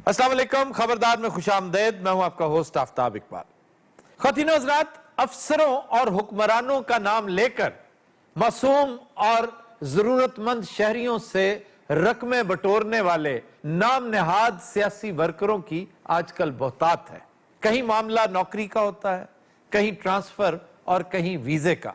अस्सलाम वालेकुम, खबरदार में खुश आमदेद। मैं हूं आपका होस्ट आफ्ताब इकबाल। ख़वातीन व हज़रात, अफसरों और हुक्मरानों का नाम लेकर मासूम और जरूरतमंद शहरियों से रकमें बटोरने वाले नाम नहाद सियासी वर्करों की आजकल बहुतात है। कहीं मामला नौकरी का होता है, कहीं ट्रांसफर और कहीं वीजे का।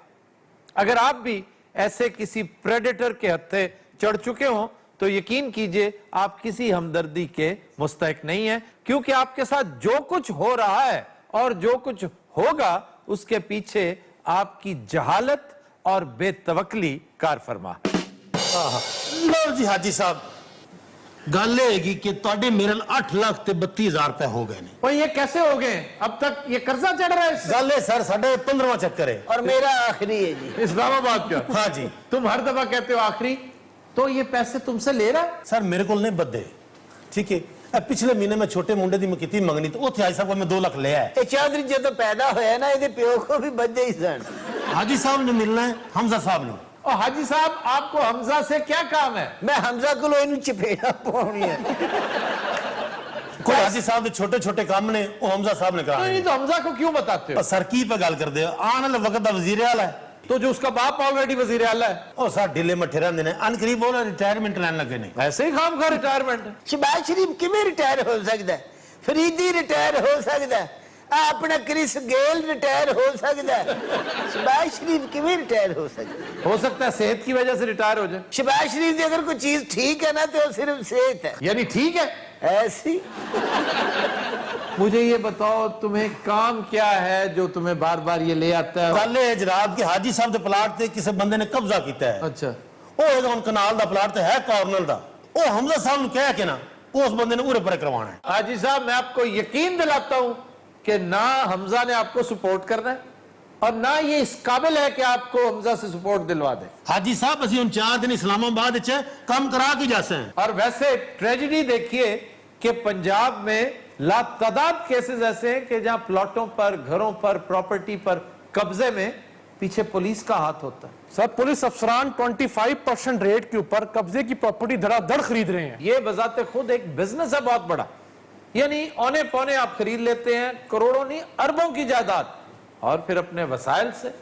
अगर आप भी ऐसे किसी प्रेडेटर के हत्थे चढ़ चुके हों तो यकीन कीजिए आप किसी हमदर्दी के मुस्तहिक नहीं हैं, क्योंकि आपके साथ जो कुछ हो रहा है और जो कुछ होगा उसके पीछे आपकी जहालत और बेतवक्ली कार फरमा। लो जी हाजी साहब, गल है कि तुहाडे मेरे 8 लाख ते 32,000 रुपए हो गए ने। और ये कैसे हो गए? अब तक ये कर्जा चढ़ रहा है इससे? गल है सर, साढ़े 15वां चक्कर है और मेरा आखिरी है जी। इस्लामाबाद का? हाँ जी। तुम हर दफा कहते हो आखिरी, तो ये पैसे तुमसे ले रहा है? सर मेरे को नहीं बदे, ठीक है। पिछले महीने में छोटे मुंडे दी मैं कितनी मंगनी तो उथे हाजी साहब को मैं 2 लाख लिया है। चौधरी जो तो पैदा होया ना, ये प्यो को भी बदे ही सन। हाजी साहब ने मिलना है हमजा साहब ने। और हाजी साहब, आपको हमजा से क्या काम है? मैं हमजा को लो चपेड़ा पानी है। कोई हाजी साहब के छोटे छोटे काम ने वो हमजा साहब ने कराने। नहीं तो हमजा को क्यों बताते हो? सर की पे गल कर दे, आने वाले वक्त दा वजीर आला है तो जो उसका बाप ऑलरेडी वजीर आला है। ओ सर ढिले मठे रहंदे ने, अनकरीब बोला रिटायरमेंट लैन लगे ने। ऐसे ही खाम खा रिटायरमेंट। शहबाज शरीफ किवें रिटायर हो सकता है? फरीदी रिटायर हो सकता है? अपना क्रिस गेल रिटायर हो सकता है? शहबाज शरीफ किवें रिटायर हो सकता है? हो सकता है सेहत की वजह से रिटायर हो जाए। शहबाज शरीफ की अगर कोई चीज ठीक है ना तो वो सिर्फ सेहत है। यानी ठीक है। ऐसी मुझे ये बताओ, तुम्हें काम क्या है जो तुम्हें बार बार ये ले आता है? गल है जनाब कि हाजी साहब दे प्लाट ते किसी बंदे ने कब्जा किया है। अच्छा, ओ हुन कनाल दा प्लाट ते है कॉर्नर दा, ओ हमजा साहब ने कह के ना उस बंदे ने उरे परे करवाना है। हाजी साहब, मैं आपको यकीन दिलाता हूं कि ना हमजा ने आपको सपोर्ट करना है और ना ये इस काबिल है कि आपको हमजा से सपोर्ट दिलवा दे। हाजी साहब असि 4 दिन इस्लामाबाद च काम करा के जासे हैं। और वैसे ट्रेजेडी देखिए कि पंजाब में लातादाद केसेस ऐसे हैं कि जहां प्लॉटों पर, घरों पर, प्रॉपर्टी पर कब्जे में पीछे पुलिस का हाथ होता है। सर पुलिस अफसरान 25% रेट के ऊपर कब्जे की प्रॉपर्टी धड़ाधड़ खरीद रहे हैं। ये बजाते खुद एक बिजनेस है बहुत बड़ा। यानी औने पौने आप खरीद लेते हैं, करोड़ों नहीं अरबों की जायदाद, और फिर अपने वसाइल से,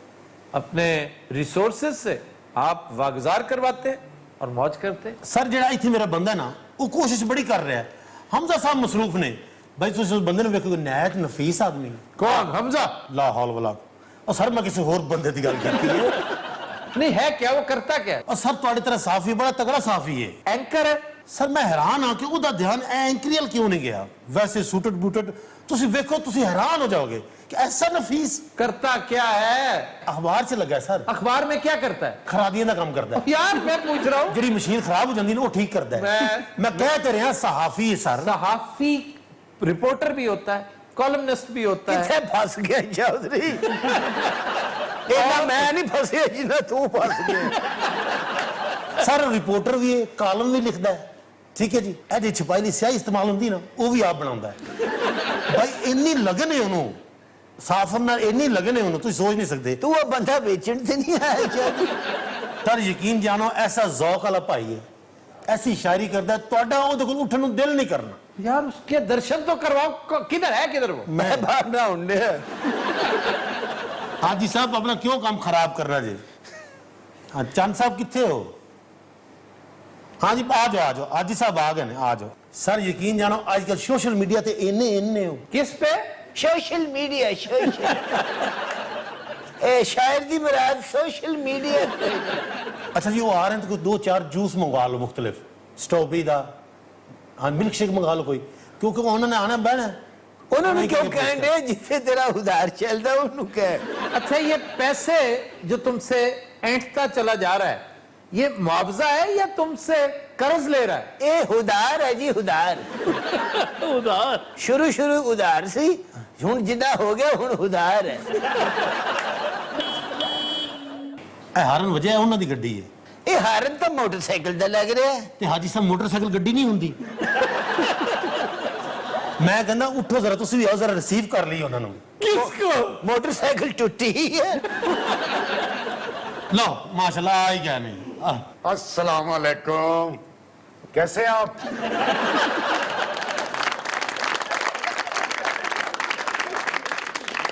अपने रिसोर्सेज से आप वागुजार करवाते हैं और मौज करते हैं। सर जेड़ा इत्थे मेरा बंदा ना वो कोशिश बड़ी कर रहा है। हमजा साहब मसरूफ ने भाई, तुम उस बंदे ने वेखो नहायत नफीस आदमी। कौन? हमजा? ला हौल वला। और सर मैं किसी और बंदे की गल करती है। नहीं है क्या? वो करता क्या है? और सर तुम्हारी तरह साफी बड़ा तगड़ा साफी है। एंकर है। सर मैं हैरान हाँ कि उसका ध्यान एंकरियल क्यों नहीं गया। वैसे सूटड बूटड तुसी वेखो, तुसी हैरान हो जाओगे कि ऐसा नफीस करता क्या है? अखबार से लगा है सर। अखबार में क्या करता है? खराबियां का काम करता है। यार मैं पूछ रहा हूँ। जी मशीन खराब हो जाती है वो ठीक करता है। मैं कहते रहा सहाफी है सर। सहाफी रिपोर्टर भी होता है, कॉलमनिस्ट भी होता है। किथे फंस गया चौधरी? मैं नहीं फंसिया जिन्ना तू फंस गया। सर रिपोर्टर भी है, कॉलम भी लिखता है, ठीक है जी। ए छपाई ली स्याही इस्तेमाल होती ना वो भी आप बनाता है। भाई इन्नी लगन है उन्होंने साफर ना, इन्नी लगन है उन्होंने, तुम सोच नहीं सकते। तू वो बंदा बेचन से नहीं आया चौधरी? सर यकीन जानो ऐसा जौक वाला भाई है, ऐसी शायरी करता है ਤੁਹਾਡਾ ਉਹਦੇ ਕੋਲ ਉੱਠਣ ਨੂੰ दिल नहीं करना। यार उसके दर्शन तो करवाओ। किधर है, किधर वो? मैं बाहर ना होने। हाजी साहब अपना क्यों काम खराब कर रहा जी? हाँ चंद साहब कितने हो? हाँ जी आ जाओ आ जाओ, हाजी साहब आ गए ने, आ जाओ। सर यकीन जानो आजकल सोशल मीडिया ते इन्ने हो। किस पे? Social media. सोशल ए शायर दी मुराद सोशल मीडिया। अच्छा जी वो आ रहे हैं तो कोई 2-4 जूस मंगवा लो मुख्तलिफ, स्ट्रॉबेरी दा, हाँ मिल्क शेक मंगा लो कोई, क्योंकि उन्होंने आना बहना है। उन्होंने क्यों कहने जिससे तेरा उधार चलता है उन्होंने कह। अच्छा ये पैसे जो तुमसे ऐंठता चला जा रहा है ये मुआवजा है या तुमसे कर्ज ले रहा है? ए उधार है जी, उधार। उधार शुरू उधार सी, हुन जिदा हो गया हुन उधार है। हारन वजह है उन्होंने दी गड्डी है। ये हारन तो मोटरसाइकिल दा लग रहा है। ते हाजी साहब मोटरसाइकिल गड्डी नहीं होंदी। मैं कहना उठो जरा, तुसी भी आओ जरा रिसीव कर ली उन्होंने। किसको? मोटरसाइकिल टूटी ही है। लो माशाल्लाह आ ही गया नहीं। अस्सलाम वालेकुम, कैसे आप?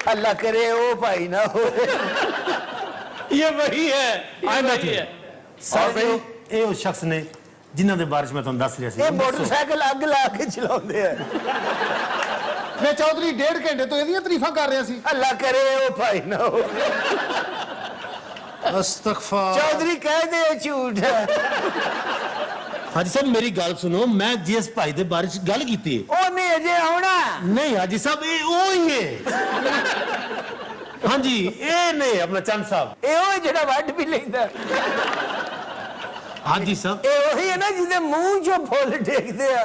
अल्लाह करे वो भाई ना हो। ये वही है, ये वही है। सर ये उस शख्स ने जिन्होंने बारिश में तुम दस रहा ये मोटरसाइकिल अग ला के चलाते हैं। मैं चौधरी 1.5 घंटे तो ਇਹਦੀਆਂ ਤਾਰੀਫਾਂ ਕਰ ਰਿਹਾ ਸੀ। अल्लाह करे वो भाई ना हो। ਅਸਤਗਫਾਰ। चौधरी कह दे ये झूठ है। हाजी साहब मेरी गल सुनो, मैं जिस भाई दे बारे च गल कीती है ਉਹਨੇ ਅਜੇ ਆਉਣਾ। नहीं हाजी साहब ये वो ही है। हाँ जी ये नहीं अपना चंद साहब। ਇਹ ਉਹ ਜਿਹੜਾ ਵੱਢ ਵੀ ਲੈਂਦਾ। हाँ जी साहब ਇਹ ਉਹੀ ਹੈ ਨਾ ਜਿਹਦੇ ਮੂੰਹ ਚੋਂ ਫੁੱਲ ਡੇਗਦੇ ਆ।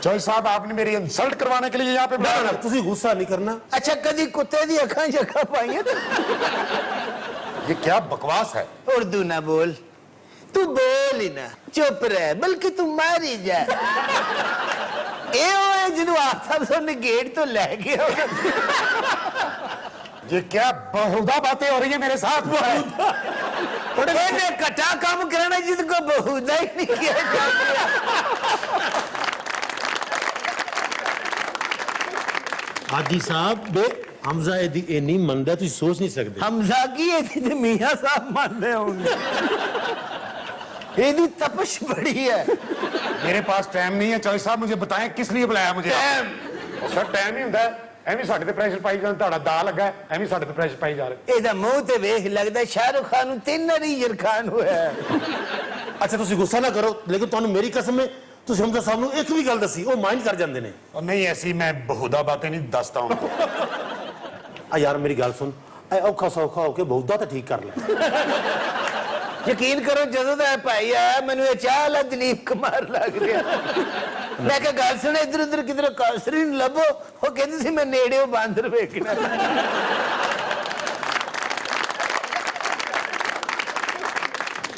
चौधरी साहब आपने मेरी इंसल्ट करवाने के लिए यहाँ पे ना बुलाया ना था। तुसी गुस्सा नहीं करना। ਅੱਛਾ ਕਦੀ ਕੁੱਤੇ ਦੀ ਅੱਖਾਂ ਜੱਖਾਂ ਪਾਈਆਂ? ये क्या बकवास है। उर्दू ना बोल, तू बोल ही ना, चुप रह, बल्कि तू मार ही जा। ਇਹ ਉਹ ਜਿਹਨੂੰ ਆਫਤਾਬ ਸਾਹਿਬ ਨੇ ਗੇਟ ਤੋਂ ਲੈ ਕੇ ਆਉਣਾ। ये क्या बहुधा बातें हो रही है मेरे साथ। ਇਹਨੇ ਘਟਾ ਕੰਮ ਕਰਨਾ ਜਿਹਦੇ ਕੋ ਬਹੁਦਾ ਹੀ ਨਹੀਂ ਕਿਹਾ ਜਾਂਦਾ। हाजी साहब बे हमजा दी इन्नी मंदा तुसी सोच नहीं सकते। ਹਮਜ਼ਾ ਕੀ ਇਹਦੀ ਤੇ ਮੀਆਂ ਸਾਹਿਬ ਮੰਨਦੇ ਹੋਣਗੇ। ਇਹਦੀ ਤਪਸ਼ ਬੜੀ ਹੈ। मेरे पास टाइम नहीं है। चौधरी साहब मुझे बताएं किस लिए बुलाया मुझे। ਟਾਈਮ सर टाइम ही ਹੁੰਦਾ ਐਵੇਂ ਸਾਡੇ ਤੇ ਪ੍ਰੈਸ਼ਰ ਪਾਈ ਜਾਂਦਾ। ਤੁਹਾਡਾ ਦਾ ਲੱਗਾ ਐਵੇਂ ਸਾਡੇ ਤੇ ਪ੍ਰੈਸ਼ਰ ਪਾਈ ਜਾ ਰਹੇ। ਇਹਦਾ ਮੂੰਹ ਤੇ ਵੇਖ ਲੱਗਦਾ ਸ਼ਾਹਰੁਖ ਖਾਨ ਨੂੰ 3 ਵਾਰੀ ਖਾਨ ਹੋਇਆ। अच्छा तुसी गुस्सा ना करो, लेकिन तुहानू मेरी कसम है तुसी हमजा साहब नू एक भी गल दसी ओ माइंड कर जांदे ने। और नहीं ऐसी मैं बहुधा बातें नहीं दसता हूँ। आ यार मेरी गल सुन, ए औखा सौखा होके बहुता तो ठीक कर ले। ਯਕੀਨ ਕਰੋ ਜਦੋਂ ਦਾ ਇਹ ਭਾਈ ਆਇਆ ਮੈਨੂੰ ਇਹ ਚਾਹ ਵਾਲਾ ਦਲੀਪ ਕੁਮਾਰ ਲੱਗ ਰਿਹਾ। ਮੈਂ ਕਿਹਾ ਗੱਲ ਸੁਣ ਇੱਧਰ ਉੱਧਰ ਕਿਧਰ ਕਾਸਰੀ ਨੂੰ ਲੱਭੋ। ਉਹ ਕਹਿੰਦੀ ਸੀ ਮੈਂ ਨੇੜਿਓ ਬਾਂਦਰ ਵੇਖਣਾ।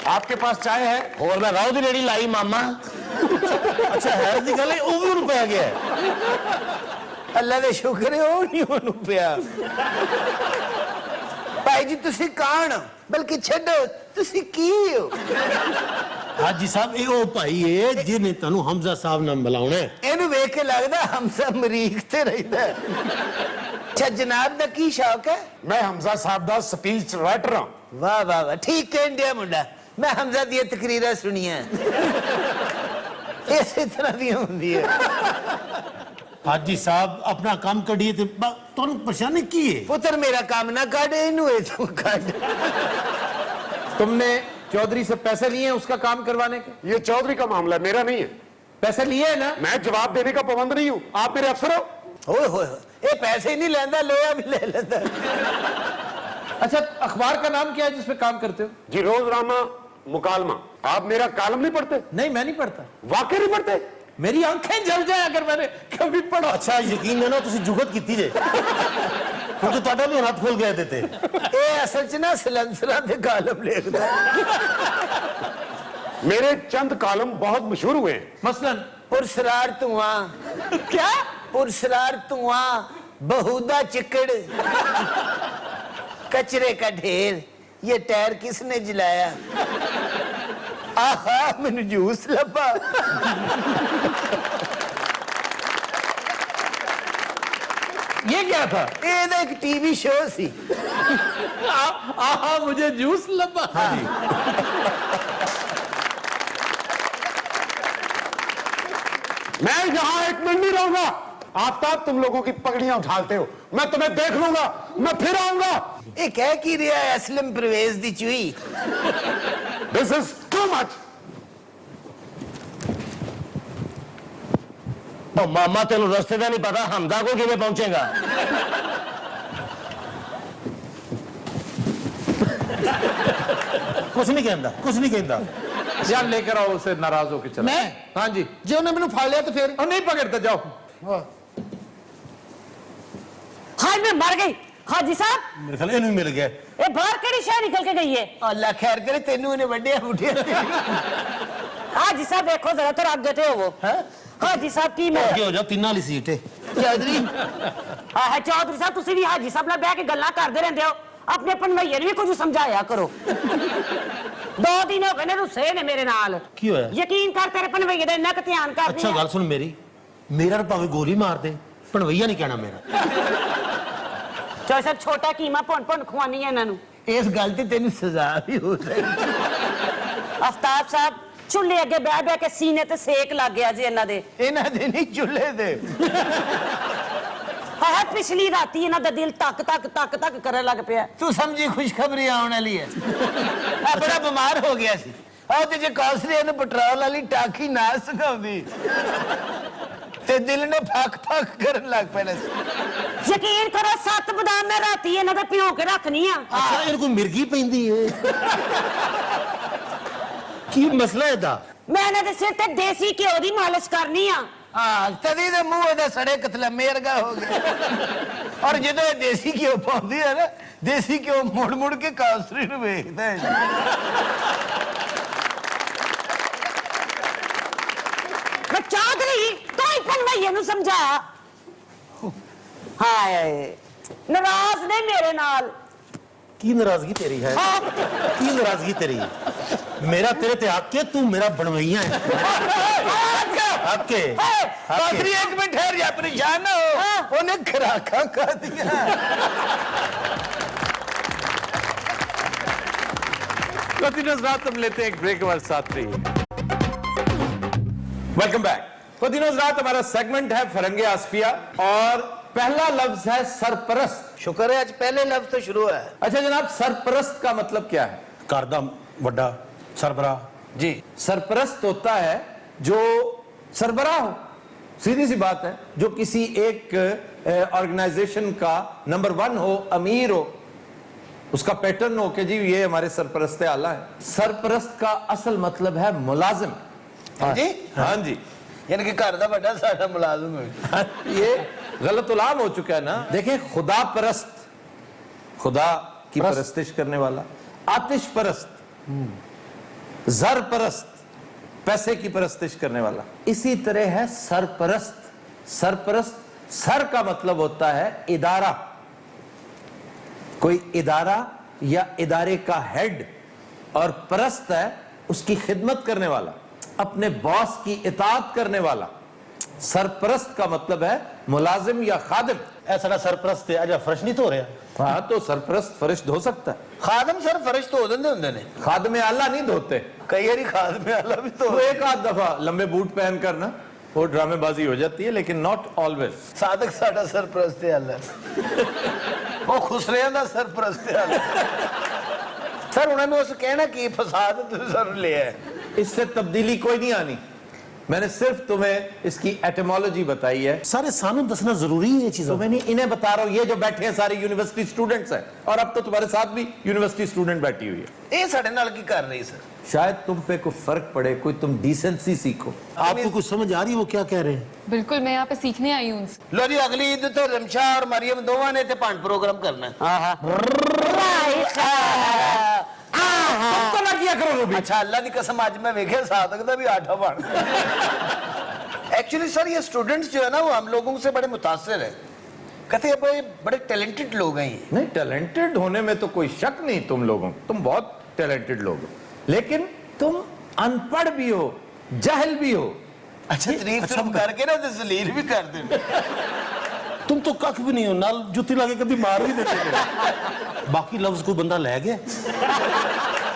आपके पास चाय है। और मैं राव दी रेडी लाई मामा। अच्छा हैरत दी गल है ओ भी उन्हें पै गया है। ਅੱਲਾ ਦੇ ਸ਼ੁਕਰ ਹੈ ਉਹ ਨਹੀਂ ਉਹਨੂੰ ਪਿਆ। ਭਾਈ ਜੀ ਤੁਸੀਂ ਕੌਣ ਹੋ? ਬਲਕਿ ਛੱਡੋ ਤੁਸੀਂ ਕੀ ਹੋ? हाजी साहब ये ओ भाई है जिन्हें तनु हमजा साहब नाल मिलाउणा है। ਇਹਨੂੰ ਵੇਖ ਕੇ ਲੱਗਦਾ ਹਮਸਾ ਮਰੀਖ ਤੇ ਰਹਿੰਦਾ ਹੈ। ਅੱਛਾ ਜਨਾਬ ਦਾ ਕੀ ਸ਼ੌਕ ਹੈ? मैं हमजा साहब दा स्पीच राइटर हूँ। ਵਾਹ ਵਾਹ ਵਾਹ ਠੀਕ ਕਹਿੰਦਿਆ ਮੁੰਡਾ। ਮੈਂ ਹਮਜ਼ਾ ਦੀਆਂ ਤਕਰੀਰਾਂ ਸੁਣੀਆਂ। ਇਸੇ ਤਰ੍ਹਾਂ ਦੀਆਂ ਹੁੰਦੀਆਂ। हाजी साहब अपना काम करिए ते तनु परेशानी की है? ਪੁੱਤਰ ਮੇਰਾ ਕੰਮ ਨਾ ਕੱਢ ਇਹਨੂੰ ਇਥੋਂ ਕੱਢ। तुमने चौधरी से पैसे लिए हैं उसका काम करवाने के? ये चौधरी का मामला है, मेरा नहीं है। पैसे लिए है ना? मैं जवाब देने का पाबंद नहीं हूँ। आप मेरे अफसर हो। ਓਏ ਹੋਏ ਹੋਏ ਇਹ ਪੈਸੇ ਨਹੀਂ ਲੈਂਦਾ ਲੋਹਾ ਵੀ ਲੈ ਲੈਂਦਾ। अच्छा अखबार का नाम क्या है जिसमें काम करते हो? जी रोजनामा मुकालमा। आप मेरा कालम नहीं पढ़ते? नहीं मैं नहीं पढ़ता। वाकई नहीं पढ़ते? मेरी आंखें जल जाए अगर मैंने कभी पढ़ा। अच्छा यकीन है ना तुसी जुगत कीती जे क्योंकि ਤੁਹਾਡਾ ਵੀ ਹੱਥ ਖੁੱਲ ਗਏ ਤੇ ਇਹ ਅਸਲ ਚ ਨਾ ਸਲੈਂਸਰਾਂ ਦੇ ਕਾਲਮ ਲਿਖਦਾ। मेरे चंद कालम बहुत मशहूर हुए हैं। मसलन पुरसरार धुआं। क्या? पुरसरार धुआं, बहुदा चिकड़, कचरे का ढेर, ये टायर किसने जलाया? आहा मैंने जूस लबा। ये क्या था? ये एक टीवी शो सी। आहा मुझे जूस लबा। मैं यहाँ 1 मिनट नहीं रहूंगा। आफ्ताब तुम लोगों की पगड़ियां उछालते हो, मैं तुम्हें देख लूंगा, मैं फिर आऊंगा। ये कह की रहा है असलम परवेज दी चुई। This is too much. मामा तेन रस्ते का नहीं पता हमजा को किਵੇਂ पहुंचेगा? कुछ नहीं कहता, कुछ नहीं कहता। यार लेकर आओ उसे, नाराज होकर चला। मैं? हाँ जी। जे उन्हें मैंने फाड़ लिया तो फिर? और नहीं पकड़ते जाओ। हाय मैं मर गई। हाजी साहब मेरे ख्याल इन्हें मिल गया। ये बाहर केड़ी शहर निकल के गई है? अल्लाह खैर करे तेनू ने वड्डिया उठिया। हाजी साहब देखो जरा तो आगे थे वो। हाजी साहब की मैं आगे हो जाओ, तीन वाली सीट है। चौधरी हाँ है चौधरी साहब तुसी भी हाजी साहब नाल बैठ के गल्लां करदे रहंदे हो। अपने भनवैये भी कुछ समझाया करो। 2 दिन हो गए ने रुस्से ने मेरे नाल। की होया? यकीन कर तेरे भनवैये दा इन्ना क ध्यान करदी अच्छा है। गल सुन मेरी, मेरा भावे गोली मार दे भणवैया नहीं कहना मेरा। ਚੋ ਸਰ ਛੋਟਾ ਕੀਮਾ ਭੁੰਨ ਖਵਾਨੀ ਹੈ ਇਹਨਾਂ ਨੂੰ ਇਸ ਗੱਲ ਤੇ ਤੈਨੂੰ ਸਜ਼ਾ ਵੀ ਹੋ ਸਕਦੀ। ਅਫਤਾਬ ਸਾਹਿਬ ਚੁੱਲ੍ਹੇ ਅੱਗੇ ਬਹਿ ਬਹਿ ਕੇ ਸੀਨੇ ਤੇ ਸੇਕ ਲੱਗ ਗਿਆ ਜੀ ਇਹਨਾਂ ਦੇ ਇਹਨਾਂ ਦੇ ਨਹੀਂ ਚੁੱਲ੍ਹੇ ਦੇ। ਹਾਂ ਪਿਛਲੀ ਰਾਤੀ ਇਹਨਾਂ ਦਾ ਦਿਲ ਟਕ ਟਕ ਕਰਨ ਲੱਗ ਪਿਆ। ਤੂੰ ਸਮਝੀ ਖੁਸ਼ਖਬਰੀ ਆਉਣ ਵਾਲੀ ਹੈ। ਆ ਬੜਾ ਬਿਮਾਰ ਹੋ ਗਿਆ ਸੀ। ਆਹ ਤੇ ਜੇ ਕੌਸਲੇ ਨੂੰ ਪੈਟਰੋਲ ਵਾਲੀ ਟਾਕੀ ਨਾ ਸਗਾਉਂਦੀ ਤੇ ਦਿਲ ਨੇ ਫੱਕ ਕਰਨ ਲੱਗ ਪੈਣਾ ਸੀ। ਯਕੀਨ ਕਰੋ 7 ਬਦਾਮ ਮੈਂ ਰਾਤੀ ਇਹਨਾਂ ਦਾ ਭਿਓ ਕੇ ਰੱਖਣੀ ਆ। ਅੱਛਾ ਇਹਨੂੰ ਕੋਈ ਮਿਰਗੀ ਪੈਂਦੀ ਹੈ ਕੀ ਮਸਲਾ ਇਹਦਾ? ਮੈਂ ਇਹਨਾਂ ਦੇ ਸਿਰ ਤੇ ਦੇਸੀ ਘਿਓ ਦੀ ਮਾਲਿਸ਼ ਕਰਨੀ ਆ। ਹਾਂ ਤਦੀ ਦੇ ਮੂੰਹ ਇਹਦਾ ਸੜੇ ਕਤਲਮੇ ਵਰਗਾ ਹੋ ਗਿਆ। ਔਰ ਜਦੋਂ ਇਹ ਦੇਸੀ ਘਿਓ ਪਾਉਂਦੀ ਹੈ ਨਾ, ਦੇਸੀ ਘਿਓ ਮੁੜ ਕੇ ਕੌਸਰੀ ਨੂੰ ਵੇਖਦਾ ਹੈ। ਮੈਂ ਚੌਧਰੀ ਤੂੰ ਹੀ ਭੰਮਈਏ ਨੂੰ ਸਮਝਾ। ਹਾਏ ਨਾਰਾਜ਼ ਨੇ ਮੇਰੇ ਨਾਲ। ਕੀ ਨਾਰਾਜ਼ਗੀ ਤੇਰੀ ਹੈ? ਕੀ ਨਾਰਾਜ਼ਗੀ ਤੇਰੀ? ਮੇਰਾ ਤੇਰੇ ਤੇ ਹੱਕ ਹੈ, ਤੂੰ ਮੇਰਾ ਬਣਵਈਆ ਹੈ। ਹੱਕ ਹੈ। कौसरी एक मिनट ठहर जा, परेशान ना हो। उन्हें खराखा कर दिया। रात हम लेते हैं एक ब्रेक, हमारे साथ रहिए। Welcome back. रात हमारा सेगमेंट है फरंगे आसफिया और पहला लफ्ज है सरपरस्त। शुक्र है आज पहले लफ्ज तो शुरू है। अच्छा जनाब, सरपरस्त का मतलब क्या है? घर दा वड्डा सरबराह। जी, सरपरस्त होता है जो सरबराह हो, सीधी सी बात है, जो किसी एक ऑर्गेनाइजेशन का नंबर 1 हो, अमीर हो, उसका पैटर्न हो कि जी ये हमारे सरपरस्त आला है। सरपरस्त का असल मतलब है मुलाजिम। जी हाँ जी, यानी कि घर दा बड़ा साडा मुलाजिम है। ये गलत उलाम हो चुका है ना। देखें, खुदा परस्त, खुदा की परस्तिश करने वाला, आतिश परस्त, जर परस्त, पैसे की परस्तिश करने वाला, इसी तरह है सरपरस्त। सरपरस्त, सर का मतलब होता है इदारा, कोई इदारा या इदारे का हेड, और परस्त है उसकी खिदमत करने वाला, अपने बॉस की इताअत करने वाला। सरपरस्त का मतलब है मुलाजिम या खादिम। ऐसा सरपरस्त है आज फर्श नहीं धो रहा। हाँ, तो सरपरस्त फर्श धो सकता है, खादम सर फर्श तो होते होंगे ने, खादिम आला नहीं धोते। कई बारी खादम आला भी तो तो एक आध दफा लंबे बूट पहन कर ना वो ड्रामेबाजी हो जाती है, लेकिन नॉट ऑलवेज। सादक साडा सरपरस्त आला वो खुसरिया दा सरपरस्त आला। सर उन्होंने उस कहना कि फसाद तुझे सर लिया है। इससे तब्दीली कोई नहीं आनी, मैंने सिर्फ तुम्हें इसकी एटिमोलॉजी बताई है। सारे सानू दसना जरूरी है ये चीज। तो मैं नहीं इन्हें बता रहा हूँ, ये जो बैठे हैं सारे यूनिवर्सिटी स्टूडेंट्स हैं, और अब तो तुम्हारे साथ भी यूनिवर्सिटी स्टूडेंट बैठी हुई है। ये साडे नाल की कर रही सर? शायद तुम पे कोई फर्क पड़े, कोई तुम डिसेंसी सीखो। आपको कुछ समझ आ रही है वो क्या कह रहे हैं? बिल्कुल, मैं यहाँ पे सीखने आई हूँ उनसे। लो जी, अगली ईद तो रमशा और मरियम दोवां ने ते पांच प्रोग्राम करना तुम तो ना किया करो रूबी। अच्छा अल्लाह की कसम आज मैं वेखे सादक दा भी आठा बन। एक्चुअली सर ये स्टूडेंट्स जो है ना वो हम लोगों से बड़े मुतासिर है, कहते हैं भाई बड़े टैलेंटेड लोग हैं ये। नहीं, टैलेंटेड होने में तो कोई शक नहीं, तुम लोगों, तुम बहुत टैलेंटेड लोग हो, लेकिन तुम अनपढ़ भी हो, जाहिल भी हो। अच्छा तारीफ तुम करके ना तो जलील भी कर दे। तुम तो कख भी नहीं हो, नाल जुत्ती लाके कभी मार भी देते हो। बाकी लफ्ज कोई बंदा ले गया।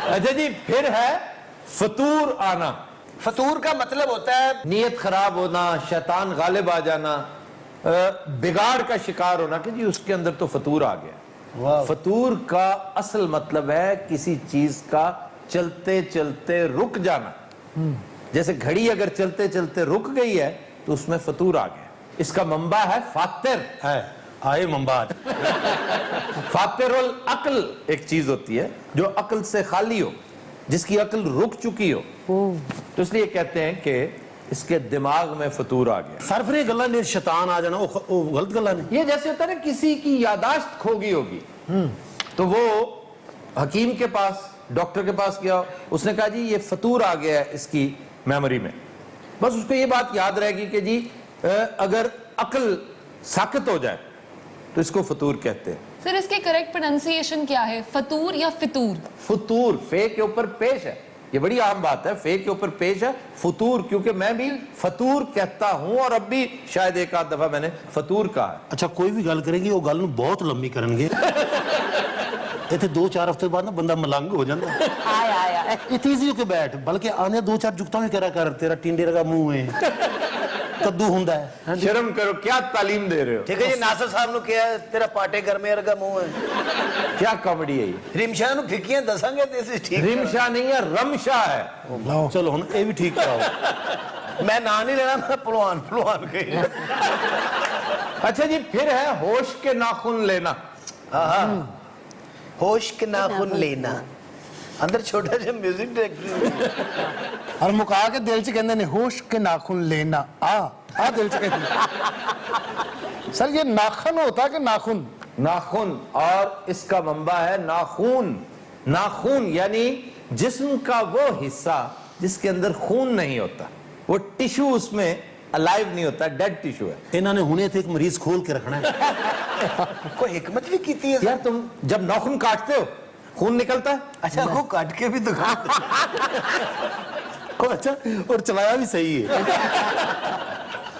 अच्छा जी, फिर है फतूर आना। फतूर का मतलब होता है नीयत खराब होना, शैतान गालिब आ जाना, बिगाड़ का शिकार होना कि जी उसके अंदर तो फतूर आ गया। फतूर का असल मतलब है किसी चीज का चलते चलते रुक जाना। जैसे घड़ी अगर चलते चलते रुक गई है तो उसमें फतूर आ गया। इसका मंबा है फातिर है आए मम्बाद। फातिरुल अक्ल एक चीज होती है जो अक्ल से खाली हो, जिसकी अक्ल रुक चुकी हो, तो इसलिए कहते हैं कि इसके दिमाग में फतूर आ गया। सरफरे गल्ला ने शैतान आ जाना वो गलत गल्ला नहीं। ये जैसे होता है ना, किसी की यादाश्त खो गई होगी तो वो हकीम के पास, डॉक्टर के पास गया, उसने कहा जी ये फतूर आ गया है इसकी मेमोरी में। बस उसको ये बात याद रहेगी कि जी अगर अक्ल साकत हो जाए तो इसको फतूर कहते हैं। सर इसके करेक्ट प्रोनाउंसिएशन क्या है, फतूर या फितूर? फतूर, फे के ऊपर पेश है, یہ بڑی عام بات ہے، فے کے اوپر پیش ہے فطور، کیونکہ میں بھی فطور کہتا ہوں اور اب بھی شاید ایک آدھ دفعہ میں نے فطور کہا ہے۔ اچھا کوئی بھی گل کریں گے وہ گل نو بہت لمبی کرن گے ایتھے 2-4 ہفتے بعد نا بندہ ملنگ ہو جاتا ہے۔ آیا آیا اتنی ایزی ہو کے بیٹھ، بلکہ آنے 2-4 جگتاں بھی کرا کر، تیرا ٹینڈے لگا منہ ہے کدو ہوندا ہے۔ شرم کرو، کیا تعلیم دے رہے ہو، ٹھیک ہے جی، ناصر صاحب نو کیا ہے تیرا پاٹے گرمے ورگا منہ ہے، کیا کامیڈی ہے یہ؟ رمشاہ نو پھکیاں دساں گے تے ٹھیک ہے۔ رمشا نہیں ہے، رمشا ہے۔ چلو ہن اے بھی ٹھیک کراؤ۔ میں نا نہیں لینا، میں پلوان کہی۔ اچھا جی، پھر ہے ہوش کے ناخن لینا۔ ہوش کے ناخن لینا، اندر چھوٹا جا میوزک ڈائریکٹر اور مکا کے دل چ کہندے نے ہوش کے ناخن لینا، آ دل چ کہندے سر یہ ناخن ہوتا کہ ناخن؟ ناخن، اور اس کا منبع ہے ناخون۔ ناخون یعنی جسم کا وہ حصہ جس کے اندر خون نہیں ہوتا، وہ ٹیشو اس میں الائیو نہیں ہوتا، ڈیڈ ٹیشو ہے۔ انہوں نے ہونے تھے ایک مریض کھول کے رکھنا ہے۔ کوئی حکمت بھی کیتی ہے یار تم جب ناخن کاٹتے ہو خون نکلتا ہے؟ اچھا وہ کاٹ کے بھی دکھا اچھا اور چلایا بھی صحیح ہے۔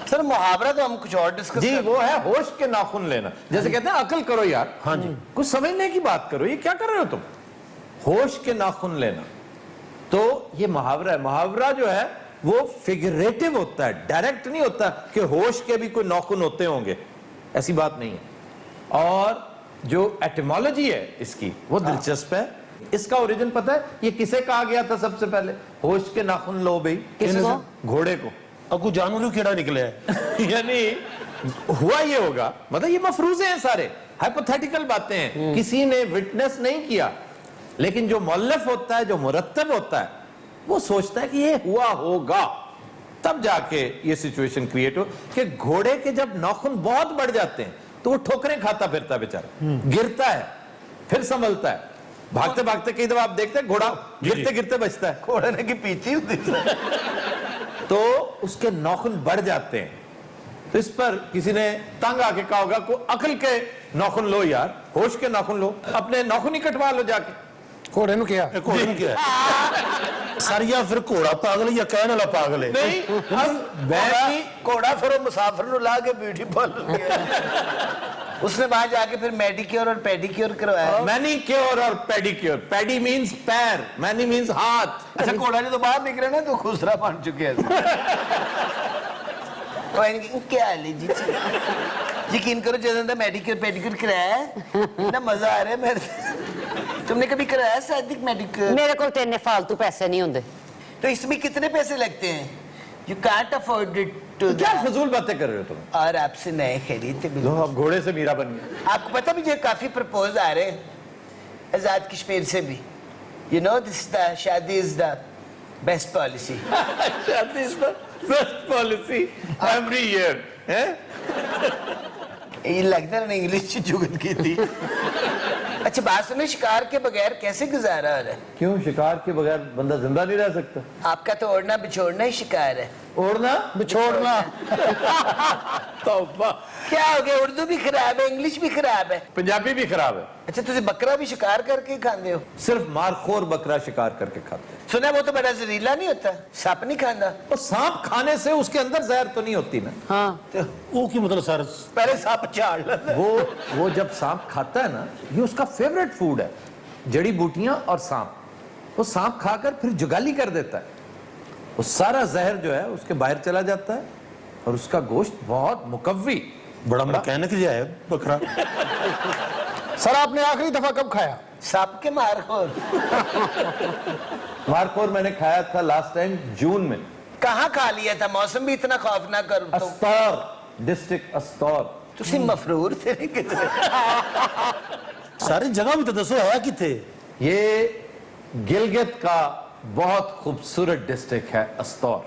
سر محاورہ تو ہم کچھ اور ڈسکس جی وہ ہے ہوش کے ناخن لینا، جیسے کہتے ہیں عقل کرو یار، ہاں جی کچھ سمجھنے کی بات کرو، یہ کیا کر رہے ہو تم؟ ہوش کے ناخن لینا، تو یہ محاورہ ہے۔ محاورہ جو ہے وہ فگریٹو ہوتا ہے، ڈائریکٹ نہیں ہوتا کہ ہوش کے بھی کوئی ناخن ہوتے ہوں گے، ایسی بات نہیں ہے۔ اور جو ایٹیمالوجی ہے اس کی وہ دلچسپ ہے۔ اس کا اوریجن پتہ ہے یہ کسے کہا گیا تھا سب سے پہلے؟ ہوش کے ناخن لو بھئی، کس کو؟ گھوڑے کو۔ اب کوئی جانور کیڑا نکلے ہے؟ یعنی ہوا یہ ہوگا، مطلب یہ مفروضے ہیں سارے، ہائپوتھیٹیکل باتیں ہیں، کسی نے وٹنس نہیں کیا، لیکن جو مؤلف ہوتا ہے، جو مرتب ہوتا ہے، وہ سوچتا ہے کہ یہ ہوا ہوگا، تب جا کے یہ سچویشن کریٹ ہو کہ گھوڑے کے جب ناخن بہت بڑھ جاتے ہیں تو وہ ٹھوکریں کھاتا پھرتا بیچارہ، گرتا ہے پھر سنبھلتا ہے، بھاگتے بھاگتے کئی دفعہ آپ دیکھتے ہیں گھوڑا گرتے گرتے بچتا ہے، گھوڑے نے کی پیچھی ہوتی ہے۔ تو اس کے ناخن بڑھ جاتے ہیں۔ تو اس پر کسی نے تنگ آ کے کہا ہوگا کو عقل کے ناخن لو یار، ہوش کے ناخن لو، اپنے ناخن ہی کٹوا لو جا کے۔ گھوڑے نو کیا؟ گھوڑے نے کیا ہے؟ سر یا پھر گھوڑا پاگل ہے یا کہنے والا پاگل ہے؟ نہیں، اب بیٹی گھوڑا پھر وہ مسافر نو لا کے بیوٹی پارلر گیا، اس نے وہاں جا کے پھر میڈیکیور اور پیڈیکیور کروایا۔ مینیکیور اور پیڈیکیور، پیڈی مینز پیر، مینی مینز ہاتھ۔ اچھا گھوڑا نے تو باہر نکلے نا تو خسرا بن چکے ہیں۔ کیا حال ہے جی؟ یقین کرو جیسے میڈیکیور پیڈیکیور کرایا ہے نا، مزہ آ رہا ہے میرے۔ تم نے کبھی کرایا صادق میڈیکیور؟ میرے کو تینے فالتو پیسے نہیں ہوندے۔ تو اس میں کتنے پیسے لگتے ہیں؟ You can't afford it to کیا فضول باتیں کر رہے ہو تم؟ اور آپ سے نئے خریدتے بھی۔ لو اب گھوڑے سے میرا بن گیا۔ آپ کو پتہ مجھے کافی پرپوز آ رہے ہیں آزاد کشمیر سے بھی۔ You know this شادی is the best policy۔ شادی is the best policy every year۔ یہ لگتا ہے انگلش چگن کی تھی۔ اچھا بات سنیں، شکار کے بغیر کیسے گزارا ہو رہا ہے؟ کیوں شکار کے بغیر بندہ زندہ نہیں رہ سکتا؟ آپ کا تو اوڑنا بچھوڑنا ہی شکار ہے۔ اوڑنا بچھوڑنا۔ توبہ، کیا ہو گیا؟ اردو بھی خراب ہے، انگلش بھی خراب ہے۔ پنجابی بھی خراب ہے۔ اچھا تجھے بکرا بھی شکار کر کے کھاندے ہو؟ صرف مارخور بکرا شکار کر کے کھاتے ہیں۔ سنا وہ تو بڑا زہریلا نہیں ہوتا، سپ نہیں کھانا؟ اور سانپ کھانے سے اس کے اندر زہر تو نہیں ہوتی نا؟ ہاں وہ کی مطلب سر؟ پہلے سپ چاڑ لیتا ہے۔ وہ جب سانپ کھاتا ہے نا، یہ اس کا فیوریٹ فوڈ ہے، جڑی بوٹیاں اور سانپ۔ وہ سانپ کھا کر پھر جگالی کر دیتا ہے، وہ سارا زہر جو ہے اس کے باہر چلا جاتا ہے، اور اس کا گوشت بہت مقوی، بڑا مکینک جو ہے بکرا۔ سر آپ نے آخری دفعہ کب کھایا؟ سپ کے مارخور مارخور میں نے کھایا تھا لاسٹ ٹائم جون میں، کہاں کھا لیا تھا؟ موسم بھی اتنا خوفناک کر تو استور، ڈسٹرکٹ استور۔ تسی مفرور تھے کتنے؟ ساری جگہ بھی تو دسو ہے کتنے؟ یہ گلگت کا بہت خوبصورت ڈسٹرکٹ ہے استور۔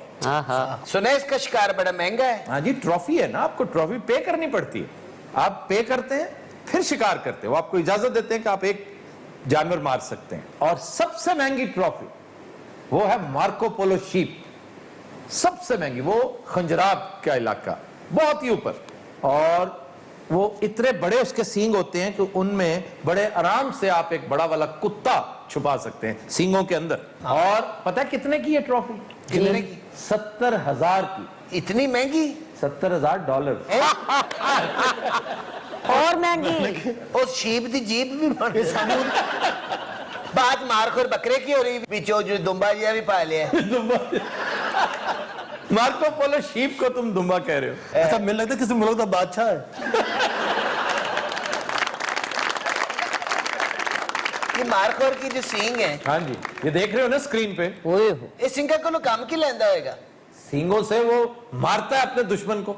سنا اس کا شکار بڑا مہنگا ہے؟ ہاں جی، ٹرافی ہے نا، آپ کو ٹرافی پے کرنی پڑتی ہے، آپ پے کرتے ہیں پھر شکار کرتے ہیں، وہ آپ کو اجازت دیتے ہیں کہ آپ ایک جانور مار سکتے ہیں۔ اور سب سے مہنگی ٹرافی وہ ہے مارکو پولو شیپ، سب سے مہنگی، وہ خنجراب کا علاقہ بہت ہی اوپر، اور وہ اتنے بڑے اس کے سینگ ہوتے ہیں کہ ان میں بڑے آرام سے آپ ایک بڑا والا کتا چھپا سکتے ہیں سینگوں کے اندر. اور پتہ ہے کتنے کی ہے ٹرافی؟ کتنے کی؟ 70,000 کی. اتنی مہنگی؟ $70,000. اور مہنگی. اس شیپ دی جیپ بھی بن بات مارکور بکرے کی ہو رہی پیچھو جو دمبا جیا بھی پا لیا. مارکو پولو شیپ کو تم دمبا کہہ رہے ہو. ایسا مل لگتا ہے کسی ملک کا بادشاہ ہے. یہ مارکور کی جو سینگ ہے ہاں جی یہ دیکھ رہے ہو نا اسکرین پہ, اس سینگ کا کام کی لیندہ ہوئے گا؟ سینگوں سے وہ مارتا ہے اپنے دشمن کو,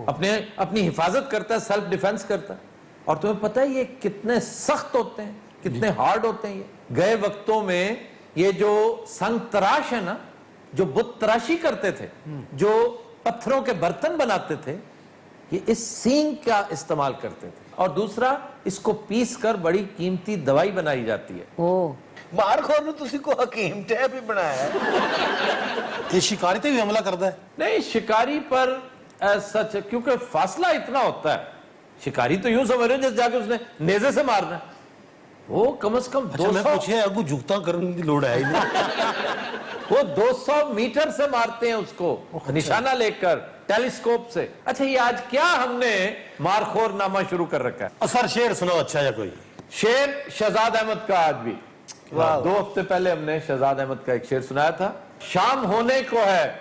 اپنی حفاظت کرتا ہے, سیلف ڈیفenس کرتا ہے. اور تمہیں پتہ ہے یہ کتنے سخت ہوتے ہیں, کتنے ہارڈ ہوتے ہیں. یہ گئے وقتوں میں یہ جو سنگ تراش ہے نا, جو بت تراشی کرتے تھے, جو پتھروں کے برتن بناتے تھے, یہ اس سینگ کا استعمال کرتے تھے. اور دوسرا اس کو پیس کر بڑی قیمتی دوائی بنائی جاتی ہے. مارکور نے تسی کو حکیم ٹیپ ہی بنایا ہے. یہ شکاری تے بھی حملہ کرتا ہے. نہیں شکاری پر سچ, کیونکہ فاصلہ اتنا ہوتا ہے. شکاری تو یوں سمجھ رہے جیسے جا کے اس نے نیزے سے مارنا ہے, وہ کم از کم 200 میں پوچھے اگو جھکتا کرنے کی لوڑ ہے ہی نہیں. وہ 200 میٹر سے مارتے ہیں اس کو نشانہ لے کر ٹیلیسکوپ سے. اچھا یہ آج کیا ہم نے مارخور نامہ شروع کر رکھا ہے؟ سر شعر سناؤ اچھا یا کوئی شعر شہزاد احمد کا. آج بھی 2 ہفتے پہلے ہم نے شہزاد احمد کا ایک شعر سنایا تھا. شام ہونے کو ہے